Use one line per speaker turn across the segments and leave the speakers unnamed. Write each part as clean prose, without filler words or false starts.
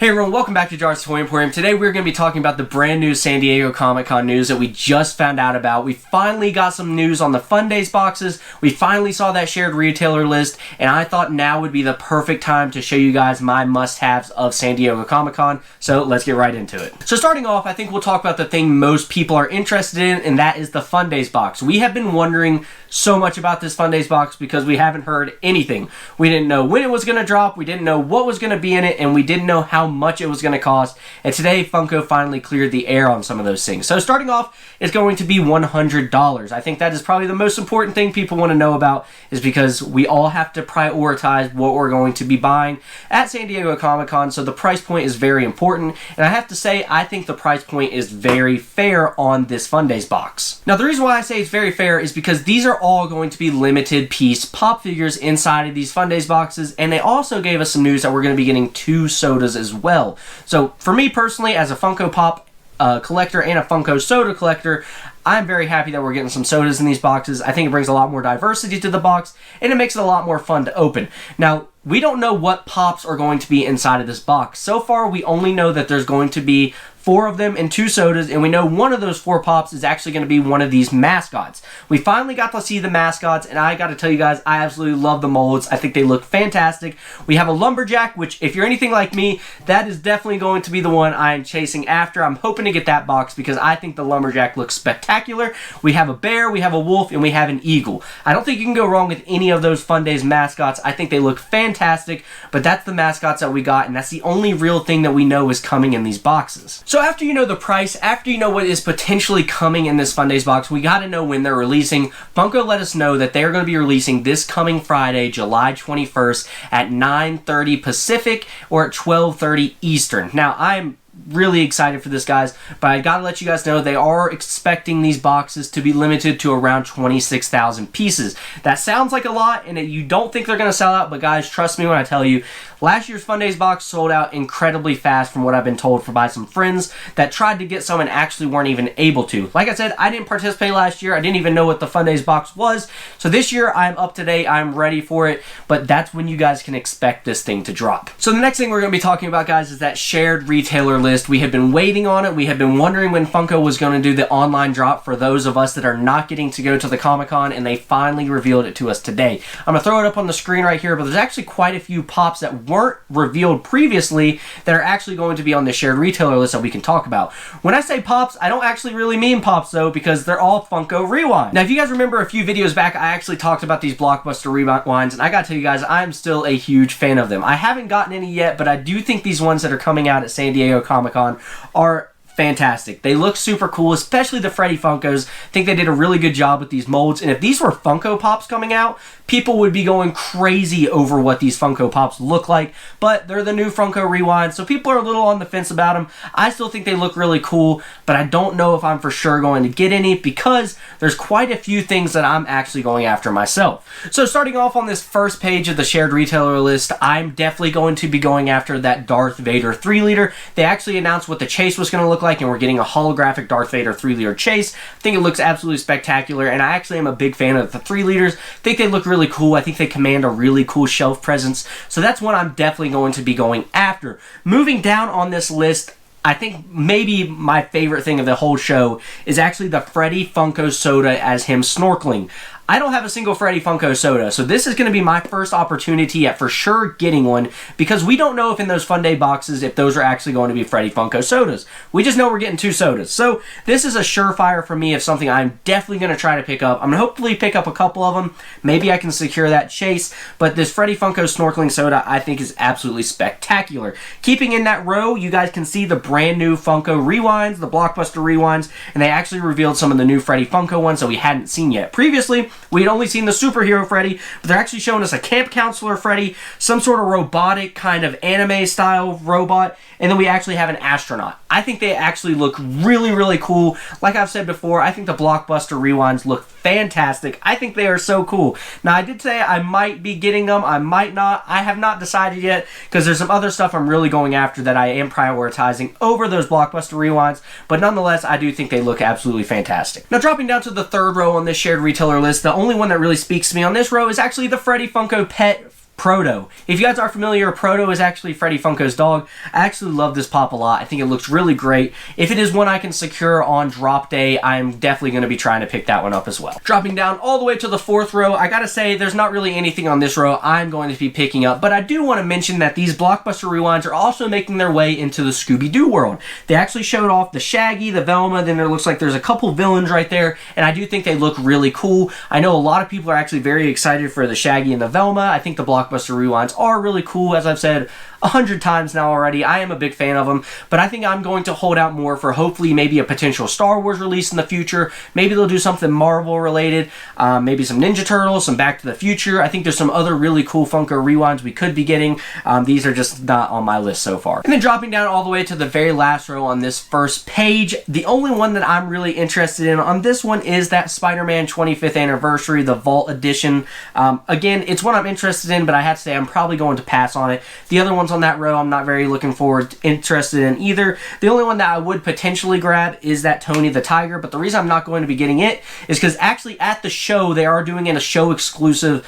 Hey everyone, welcome back to Jar's Toy Emporium. Today we're going to be talking about the brand new San Diego Comic-Con news that we just found out about. We finally got some news on the Fundays boxes. We finally saw that shared retailer list, and I thought now would be the perfect time to show you guys my must-haves of San Diego Comic-Con. So let's get right into it. So starting off, I think we'll talk about the thing most people are interested in, and that is the Fundays box. We have been wondering so much about this Fundays box because we haven't heard anything. We didn't know when it was going to drop, we didn't know what was going to be in it, and we didn't know how much it was going to cost. And today Funko finally cleared the air on some of those things. So starting off, it's going to be $100. I think that is probably the most important thing people want to know about, is because we all have to prioritize what we're going to be buying at San Diego Comic-Con, so the price point is very important. And I have to say, I think the price point is very fair on this Fundays box. Now the reason why I say it's very fair is because these are all going to be limited piece pop figures inside of these Fundays boxes, and they also gave us some news that we're going to be getting 2 sodas as well. So for me personally, as a Funko Pop collector and a Funko soda collector, I'm very happy that we're getting some sodas in these boxes. I think it brings a lot more diversity to the box, and it makes it a lot more fun to open. Now, we don't know what pops are going to be inside of this box. So far, we only know that there's going to be 4 of them and 2 sodas, and we know one of those 4 pops is actually going to be one of these mascots. We finally got to see the mascots, and I got to tell you guys, I absolutely love the molds. I think they look fantastic. We have a lumberjack, which if you're anything like me, that is definitely going to be the one I am chasing after. I'm hoping to get that box because I think the lumberjack looks spectacular. We have a bear, we have a wolf, and we have an eagle. I don't think you can go wrong with any of those Fundays mascots. I think they look fantastic, but that's the mascots that we got, and that's the only real thing that we know is coming in these boxes. So after you know the price, after you know what is potentially coming in this Fundays box, we got to know when they're releasing. Funko let us know that they're going to be releasing this coming Friday, July 21st at 9:30 Pacific or at 12:30 Eastern. Now, I'm really excited for this, guys, but I gotta let you guys know they are expecting these boxes to be limited to around 26,000 pieces. That sounds like a lot, and you don't think they're gonna sell out, but guys, trust me when I tell you, last year's Fundays box sold out incredibly fast from what I've been told by some friends that tried to get some and actually weren't even able to. Like I said, I didn't participate last year. I didn't even know what the Fundays box was. So this year, I'm up to date. I'm ready for it, but that's when you guys can expect this thing to drop. So the next thing we're gonna be talking about, guys, is that shared retailer list. We have been waiting on it. We have been wondering when Funko was going to do the online drop for those of us that are not getting to go to the Comic-Con, and they finally revealed it to us today. I'm going to throw it up on the screen right here, but there's actually quite a few pops that weren't revealed previously that are actually going to be on the shared retailer list that we can talk about. When I say pops, I don't actually really mean pops though, because they're all Funko Rewinds. Now, if you guys remember a few videos back, I actually talked about these Blockbuster Rewinds, and I gotta tell you guys, I'm still a huge fan of them. I haven't gotten any yet, but I do think these ones that are coming out at San Diego Comic-Con are fantastic. They look super cool, especially the Freddy Funkos. I think they did a really good job with these molds, and if these were Funko Pops coming out, people would be going crazy over what these Funko Pops look like, but they're the new Funko Rewinds, so people are a little on the fence about them. I still think they look really cool, but I don't know if I'm for sure going to get any because there's quite a few things that I'm actually going after myself. So starting off on this first page of the shared retailer list, I'm definitely going to be going after that Darth Vader 3-liter. They actually announced what the chase was going to look like, and we're getting a holographic Darth Vader 3-liter chase. I think it looks absolutely spectacular, and I actually am a big fan of the 3-liters. I think they look really cool. I think they command a really cool shelf presence. So that's what I'm definitely going to be going after. Moving down on this list, I think maybe my favorite thing of the whole show is actually the Freddy Funko soda as him snorkeling. I don't have a single Freddy Funko soda, so this is going to be my first opportunity at for sure getting one, because we don't know if in those Funday boxes if those are actually going to be Freddy Funko sodas. We just know we're getting 2 sodas. So this is a surefire for me of something I'm definitely going to try to pick up. I'm going to hopefully pick up a couple of them. Maybe I can secure that chase, but this Freddy Funko snorkeling soda I think is absolutely spectacular. Keeping in that row, you guys can see the brand new Funko Rewinds, the Blockbuster Rewinds, and they actually revealed some of the new Freddy Funko ones that we hadn't seen yet. Previously, we had only seen the superhero Freddy, but they're actually showing us a camp counselor Freddy, some sort of robotic kind of anime style robot, and then we actually have an astronaut. I think they actually look really, really cool. Like I've said before, I think the Blockbuster Rewinds look fantastic. I think they are so cool. Now, I did say I might be getting them. I might not. I have not decided yet because there's some other stuff I'm really going after that I am prioritizing over those Blockbuster Rewinds, but nonetheless, I do think they look absolutely fantastic. Now, dropping down to the third row on this shared retailer list, the only one that really speaks to me on this row is actually the Freddy Funko Pet Proto. If you guys aren't familiar, Proto is actually Freddy Funko's dog. I actually love this pop a lot. I think it looks really great. If it is one I can secure on drop day, I'm definitely going to be trying to pick that one up as well. Dropping down all the way to the 4th row, I gotta say there's not really anything on this row I'm going to be picking up, but I do want to mention that these Blockbuster Rewinds are also making their way into the Scooby-Doo world. They actually showed off the Shaggy, the Velma, then there looks like there's a couple villains right there, and I do think they look really cool. I know a lot of people are actually very excited for the Shaggy and the Velma. I think the Blockbuster Rewinds are really cool, as I've said 100 times now already. I am a big fan of them, but I think I'm going to hold out more for hopefully maybe a potential Star Wars release in the future. Maybe they'll do something Marvel related, maybe some Ninja Turtles, some Back to the Future. I think there's some other really cool Funko Rewinds we could be getting. These are just not on my list so far. And then dropping down all the way to the very last row on this first page, the only one that I'm really interested in on this one is that Spider-Man 25th Anniversary, the Vault Edition. Again, it's one I'm interested in, but I have to say I'm probably going to pass on it. The other ones on that row I'm not very interested in either. The only one that I would potentially grab is that Tony the Tiger, but the reason I'm not going to be getting it is because actually at the show they are doing a show exclusive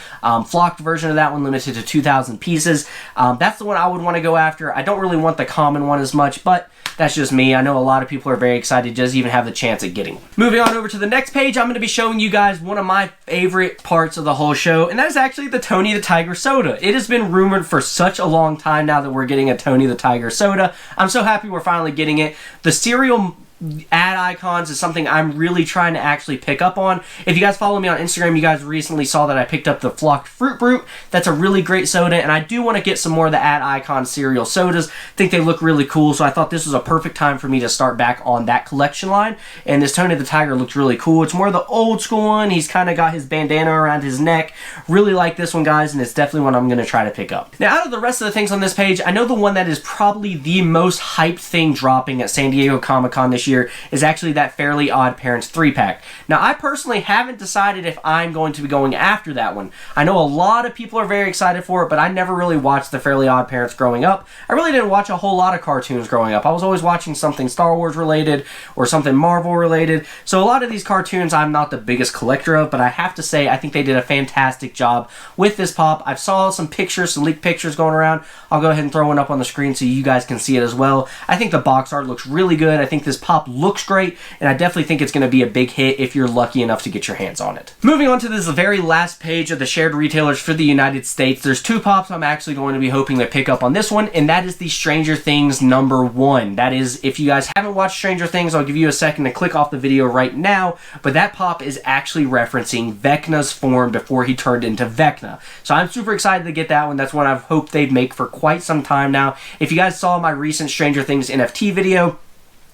flocked version of that one, limited to 2,000 pieces. That's the one I would want to go after. I don't really want the common one as much, but that's just me. I know a lot of people are very excited just even have the chance at getting one. Moving on over to the next page, I'm going to be showing you guys one of my favorite parts of the whole show, and that is actually the Tony the Tiger soda. It has been rumored for such a long time now that we're getting a Tony the Tiger soda. I'm so happy we're finally getting it. The cereal ad icons is something I'm really trying to actually pick up on. If you guys follow me on Instagram, you guys recently saw that I picked up the Flocked Fruit Brute. That's a really great soda, and I do want to get some more of the ad icon cereal sodas. I think they look really cool, so I thought this was a perfect time for me to start back on that collection line. And this Tony the Tiger looks really cool. It's more of the old school one. He's kind of got his bandana around his neck. Really like this one, guys, and it's definitely one I'm going to try to pick up. Now, out of the rest of the things on this page, I know the one that is probably the most hyped thing dropping at San Diego Comic-Con this year is actually that Fairly Odd Parents 3-pack. Now, I personally haven't decided if I'm going to be going after that one. I know a lot of people are very excited for it, but I never really watched the Fairly Odd Parents growing up. I really didn't watch a whole lot of cartoons growing up. I was always watching something Star Wars related or something Marvel related. So a lot of these cartoons I'm not the biggest collector of, but I have to say I think they did a fantastic job with this pop. I've saw some pictures, some leaked pictures going around. I'll go ahead and throw one up on the screen so you guys can see it as well. I think the box art looks really good. I think this pop looks great, and I definitely think it's going to be a big hit if you're lucky enough to get your hands on it. Moving on to this very last page of the shared retailers for the United States, there's two pops I'm actually going to be hoping to pick up on this one, and that is the Stranger Things #1. That is, if you guys haven't watched Stranger Things, I'll give you a second to click off the video right now, but that pop is actually referencing Vecna's form before he turned into Vecna. So I'm super excited to get that one. That's one I've hoped they'd make for quite some time now. If you guys saw my recent Stranger Things NFT video,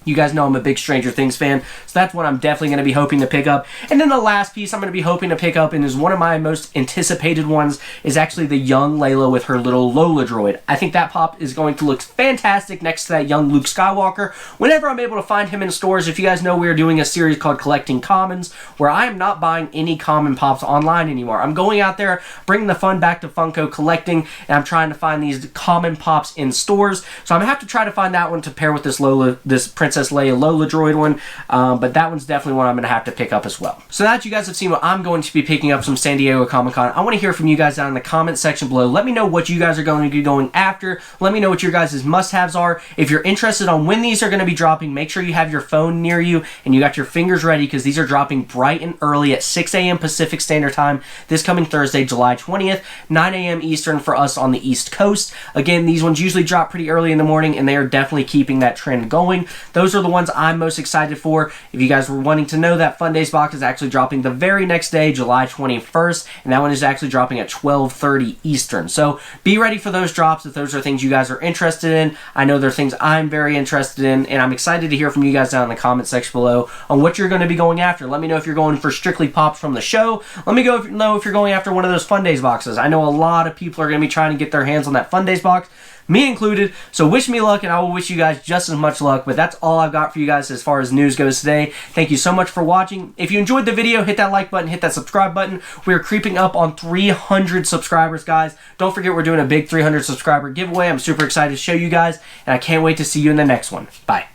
you guys know I'm a big Stranger Things fan, so that's what I'm definitely going to be hoping to pick up. And then the last piece I'm going to be hoping to pick up, and is one of my most anticipated ones, is actually the young Layla with her little Lola droid. I think that pop is going to look fantastic next to that young Luke Skywalker. Whenever I'm able to find him in stores, if you guys know, we are doing a series called Collecting Commons, where I am not buying any common pops online anymore. I'm going out there, bringing the fun back to Funko collecting, and I'm trying to find these common pops in stores. So I'm going to have to try to find that one to pair with this Princess Leia Lola droid one, but that one's definitely one I'm going to have to pick up as well. So now that you guys have seen what I'm going to be picking up from San Diego Comic-Con, I want to hear from you guys down in the comment section below. Let me know what you guys are going to be going after. Let me know what your guys' must-haves are. If you're interested on when these are going to be dropping, make sure you have your phone near you and you got your fingers ready, because these are dropping bright and early at 6 a.m. Pacific Standard Time this coming Thursday, July 20th, 9 a.m. Eastern for us on the East Coast. Again, these ones usually drop pretty early in the morning, and they are definitely keeping that trend going. Those are the ones I'm most excited for. If you guys were wanting to know, that Fundays box is actually dropping the very next day, July 21st, and that one is actually dropping at 12:30 Eastern. So be ready for those drops if those are things you guys are interested in. I know they're things I'm very interested in, and I'm excited to hear from you guys down in the comment section below on what you're going to be going after. Let me know if you're going for strictly pops from the show. Let me know if you're going after one of those Fundays boxes. I know a lot of people are going to be trying to get their hands on that Fundays box, me included. So wish me luck, and I will wish you guys just as much luck. But that's all I've got for you guys as far as news goes today. Thank you so much for watching. If you enjoyed the video, hit that like button, hit that subscribe button. We are creeping up on 300 subscribers, guys. Don't forget, we're doing a big 300 subscriber giveaway. I'm super excited to show you guys, and I can't wait to see you in the next one. Bye.